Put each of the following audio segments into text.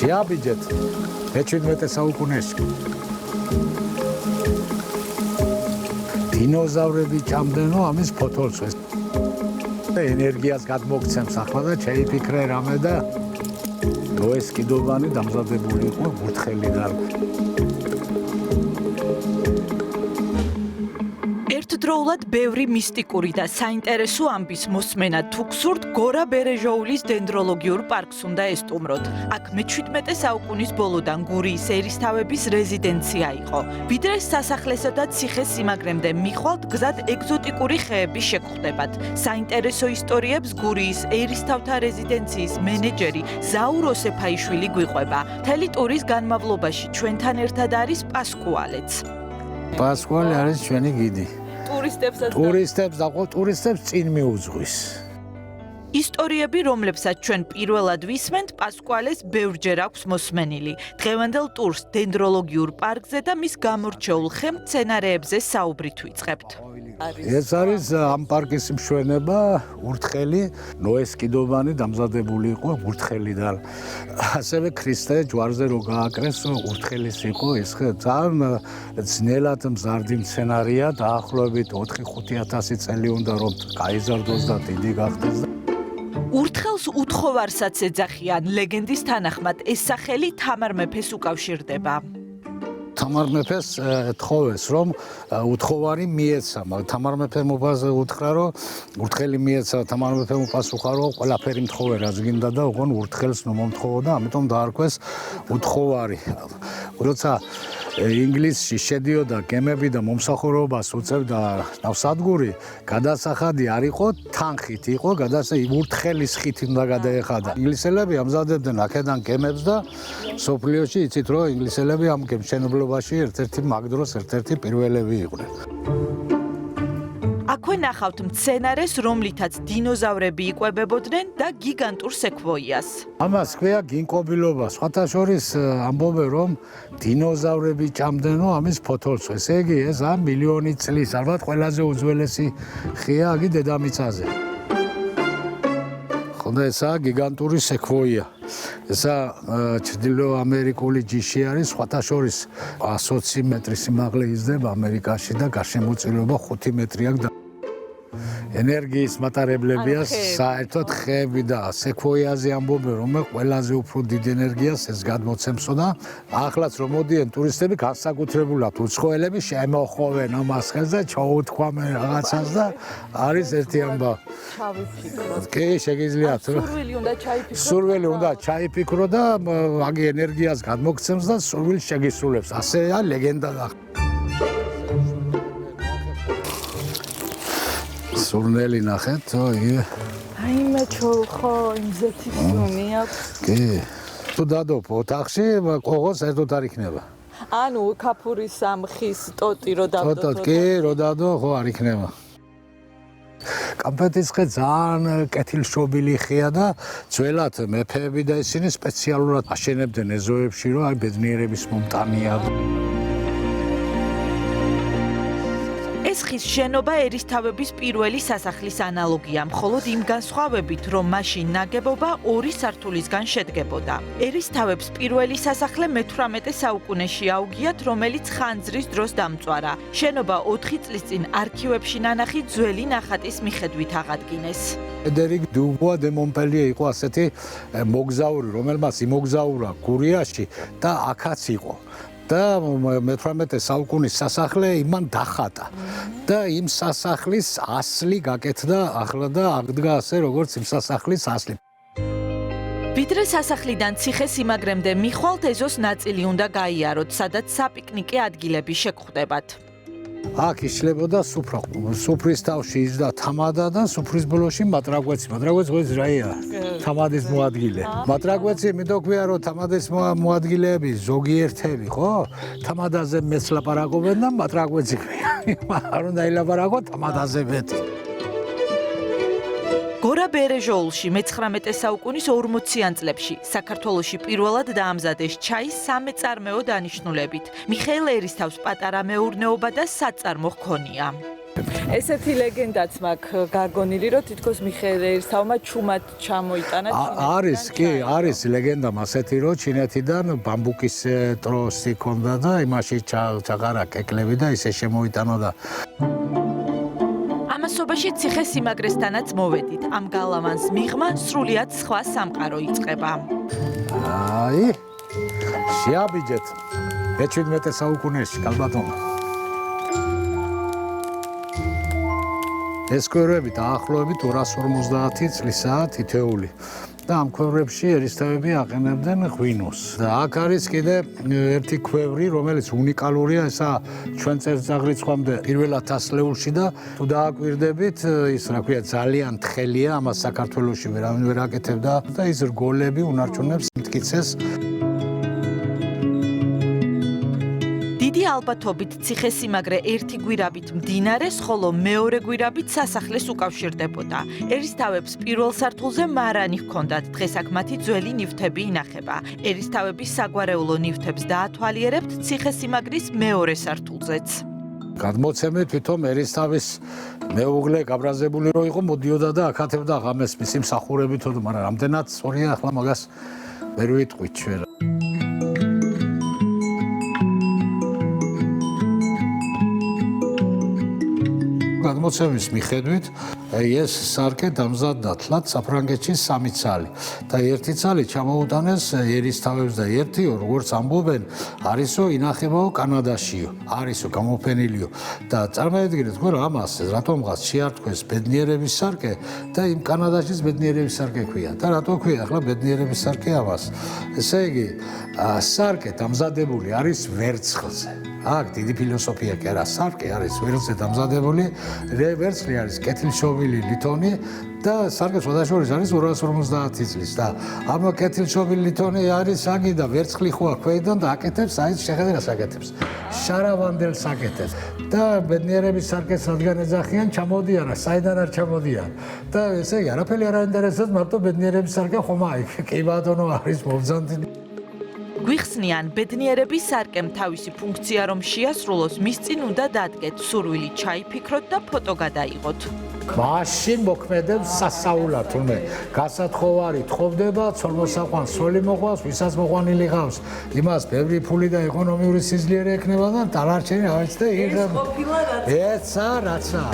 შეაბიჯეთ მე-17 საუკუნეში. დინოზავრები ჭამდნენ, ამის ფოთოლს ეს. ენერგიას გადმოგცემს ახლა და შეიფიქრე რამე და ეს კიდობანი დამზადებული იყო ბურთხელიდან. ერთდროულად ბევრი მისტიკური და საინტერესო ამბის მოსმენა თუ გსურთ, გორა ბერეჟოულის დენდროლოგიურ პარკს უნდა ესტუმროთ. აქ მე-17 საუკუნის ბოლოდან გურიის ერისთავების რეზიდენცია იყო. ვიდრე სასახლესა და ციხე-სიმაგრემდე მიხვალთ, გზად ეგზოტიკური ხეები შეგხვდებათ. საინტერესო ისტორიებს გურიის ერისთავთა რეზიდენციის მენეჯერი ზაურ ოსეფაიშვილი გვიყვება. მთელი ტურის განმავლობაში ჩვენთან ერთად არის პასკუალეც. პასკუალე არის ჩვენი გიდი. ტურისტებს წინ მიუძღვის. ისტორიები, რომლებსაც ჩვენ პირველად ვისმენთ, პასკუალეს ბევრჯერ აქვს მოსმენილი. დღევანდელ ტურს დენდროლოგიურ პარკზე და მის გამორჩეულ ხე-მცენარეებზე საუბრით ვიწყებთ. ეს არის ამ პარკის მშვენება, ურთხელი, ნოეს კიდობანი დამზადებული იყო ურთხელიდან. ასევე ქრისტე ჯვარზე რო გააკრეს, ურთხელის იყო ეს ძალიან ძნელად მზარდი მცენარეა, დაახლოებით 4-5 წელი უნდა რომ გაიზარდოს და დიდი გახდეს. ურთხელს უთხოვარსაც ეძახიან, ლეგენდის თანახმად ეს სახელი თამარ მეფეს უკავშირდება. თამარ მეფეს თხოვეს, რომ უთხოვარი მიეცა, მაგრამ თამარ მეფემ უთხრა, რომ ურთხელი მიეცა, თამარ მეფემ უპასუხა, რომ ყველაფერი მთხოვე, რაც გინდა და ოღონ ურთხელს ნუ მომთხოვო და ამიტომ დაარქვეს უთხოვარი. როცა ინგლისში შედიოდა გემები და მომსახურებას უწევდა ნავსადგური, გადასახადი არ იყო თანხით, იყო ურთხელის ხით უნდა გადაეხადა. ინგლისელები ამზადებდნენ აქედან გემებს და სოფლიოში იცით, რომ ინგლისელები ამ გემშენებლობაში ერთ-ერთი მაგდროს ერთ-ერთი პირველები იყვნენ. აქვე ნახავთ მცენარეს, რომლითაც დინოზავრები იკვებებოდნენ და გიგანტურ სეკვოიას. ამას ქვია გინკობილობა. სხვათა შორის ამბობენ, რომ დინოზავრები ჭამდნენ ამის ფოთოლს. ესე იგი, ეს მილიონი წლის, ალბათ ყველაზე უძველესი ხეა აგი დედამიწაზე. ხოდა ესაა გიგანტური სეკვოია. ესა ჩრდილო ამერიკული ჯიში არის, სხვათა შორის 120 მეტრი სიმაღლე იზრდება ამერიკაში და გარშემოწირება 5 მეტრი აქვს. ენერგიის მატარებლებია საერთოდ ხეები და სეკვოიაზე ამბობენ, რომ ყველაზე უფრო დიდ ენერგიას ეს გადმოცემსო და ახლაც რომ მოდიან ტურისტები, განსაკუთრებულად უცხოელები შემოხვევენ ამას ხელს და ჩაუთქვამენ რაღაცას და არის ერთი ამბავი. კი, შეგიძლიათ. სურვილი უნდა ჩაიფიქრო და აგი ენერგიას გადმოგცემს და სურვილს შეგისრულებს. ასეა ლეგენდა. სურნელი ნახეთ, აი მე ხო იმზეთი სუნი აქვს. კი. თუ დადო ოთახში, ყოღოს ერთად არ იქნება. ანუ ქაფურის ამხის ტოტი რო დადო. ტოტი, კი, რო დადო, ხო არ იქნება. კამპეტის ხე ძალიან კეთილშობილი ხეა და ძველად მეფეები და ისინი სპეციალურად აშენებდნენ ეზოებში, რომ აი ბედნიერების მომტანია. ეს ხის შენობა ერისთავების პირველი სასახლის ანალოგია, მხოლოდ იმ განსხვავებით, რომ მაშინ ნაგებობა 2 სართულისგან შედგებოდა. ერისთავებს პირველი სასახლე მე-18 საუკუნეში აუგიათ, რომელიც ხანძრის დროს დამწვარა. შენობა 4 წლის წინ არქივებში ნანახი ძველი ნახატის მიხედვით აღადგინეს. ფრედერიკ დუბუა დე მონპელიე იყო ასეთი მოგზაური, რომელმაც იმოგზაურა გურიაში და აქაც იყო. და მე-18 საუკუნის სასახლე იმან დახატა და იმ სასახლის ასლი გაკეთდა ახლა და აღდგა ასე როგორც იმ სასახლის ასლი. ვიდრე სასახლიდან ციხე-სიმაგრემდე მიხვალთ, ეზოს ნაწილი უნდა გაიაროთ, სადაც საპიკნიკე ადგილები შეგხვდებათ. აქ იშლებოდა სუფრა. სუფრის თავში იჯდა თამადა და სუფრის ბოლოში მატრაგვეცი. მატრაგვეცი რაია? თამადის მოადგილე. მატრაგვეცი იმიტომ ქვია, რომ თამადის მოადგილეები ზოგიერთები, ხო? თამადაზე მეც ლაპარაკობენ და მატრაგვეცი ქვია. არ უნდა ილაპარაკო თამადაზე მეტი. გორა ბერეჟოულში მე-19 საუკუნის 40-იან წლებში საქართველოში პირველად დაამზადეს ჩაის სამეწარმეო დანიშნულებით. მიხეილ ერისთავს პატარა მეურნეობა და საწარმო ჰქონია. ესეთი ლეგენდაც მაქვს გაგონილი, რომ თითქოს მიხეილ ერისთავმა ჩუმად ჩამოიტანა არის არის ლეგენდა ასეთი, რომ ჩინეთიდან ბამბუკის ტროსი ჰქონდა და იმაში ჩაღარა კეკლები და ისე შემოიტანა და ამასობაში ციხე-სიმაგრესთანაც მოვედით. ამ გალავანს მიღმა სრულიად სხვა სამყარო იწყება. აი შეაბიჯეთ მე-17 საუკუნეში კალბატონო. ეს ქვევრები დაახლოებით 250 წლისაა თითეული. და ამ ქვევრებში ერისთავები აყენებდნენ ღვინოს. და აქ არის კიდე ერთი ქვევრი, რომელიც უნიკალურია, ესა ჩვენ წელიწადრიცხვამდე პირველ 1000 ლეულში და თუ დააკვირდებით, ის რა ქვია, ძალიან თხელია, ამას საქართველოში ვერავინ ვერ აკეთებდა და ის რგოლები უნარჩუნებს მტკიცეს. დიდი ალბათობით ციხე-სიმაგრე ერთი გვირაბით მდინარეს, ხოლო მეორე გვირაბით სასახლეს უკავშირდებოდა. ერისთავებს პირველ სართულზე მარანი ჰქონდათ, დღეს აქ მათი ძველი ნივთები ინახება. ერისთავების საგვარეულო ნივთებს დაათვალიერებთ ციხე-სიმაგრის მეორე სართულზეც. გადმოცემით თვითონ ერისთავის მეუღლე გაბრაზებული რო იყო, მოდიოდა და აკეთებდა ღამეს მისი მსახურებითო, მაგრამ რამდენად სწორია ახლა მაგას ვერ ვიტყვით ჩვენ. გადმოცემის მიხედვით ეს სარკე დამზადდა თლად საფრანგეთში 3 ცალი და ერთი ცალი ჩამოუტანეს ერისთავებს და ერთიო როგორც ამბობენ არისო ინახებაო კანადაშიო არისო გამოფენილიო და წარმოედგინეთ თქვენ ამას რატომღაც შეართქვეს ბედნიერების სარკე და იმ კანადაშიც ბედნიერების სარკე ქვია და რატო ქვია ახლა ბედნიერების სარკე ამას ესე იგი სარკე დამზადებული არის ვერცხლზე აქ დიდი ფილოსოფია კი არა სარკე არის ვერცხლზე დამზადებული ვერცხლი არის კეთილშობილი ლითონი და სარკე შესაძლოა არის 250 წლის და ამ კეთილშობილი ლითონი არის აგი და ვერცხლი ხო აქვს ქვედან და აკეთებს აი შეხედე საკეთებს შარავანდელს აკეთებს და ბედნიერების სარკეს რადგან ეძახიან ჩამოდიან საიდან არ ჩამოდიან და ესე იგი არაფერი არ აინტერესებს მარტო ბედნიერების სარკე ხომ აი კი ბატონო არის მობრძანდი გვიხსნიან ბედნიერების სარკემ თავისი ფუნქცია რომ შეასრულოს მის წინ უნდა დადგეთ სურვილი ჩაიფიქროთ და ფოტო გადაიღოთ მაშინ მოქმედებს სასაულად თუმე გასათხოვარი თხოვდება ცოლმოსაყვანს სული მოყვას ვისაც მოყვანილი ყავს იმას ბევრი ფული და ეკონომიური სიძლიერე ექნება და დანარჩენი ავიც და იღება ეცა რაცა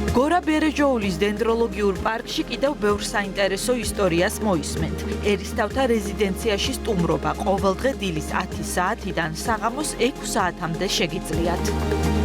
გორა ბერეჟოულის დენდროლოგიურ პარკში კიდევ ბევრ საინტერესო ისტორიას მოისმენთ. ერისთავთა რეზიდენციაში სტუმრობა ყოველდღე დილის 10 საათიდან საღამოს 6 საათამდე შეგიძლიათ.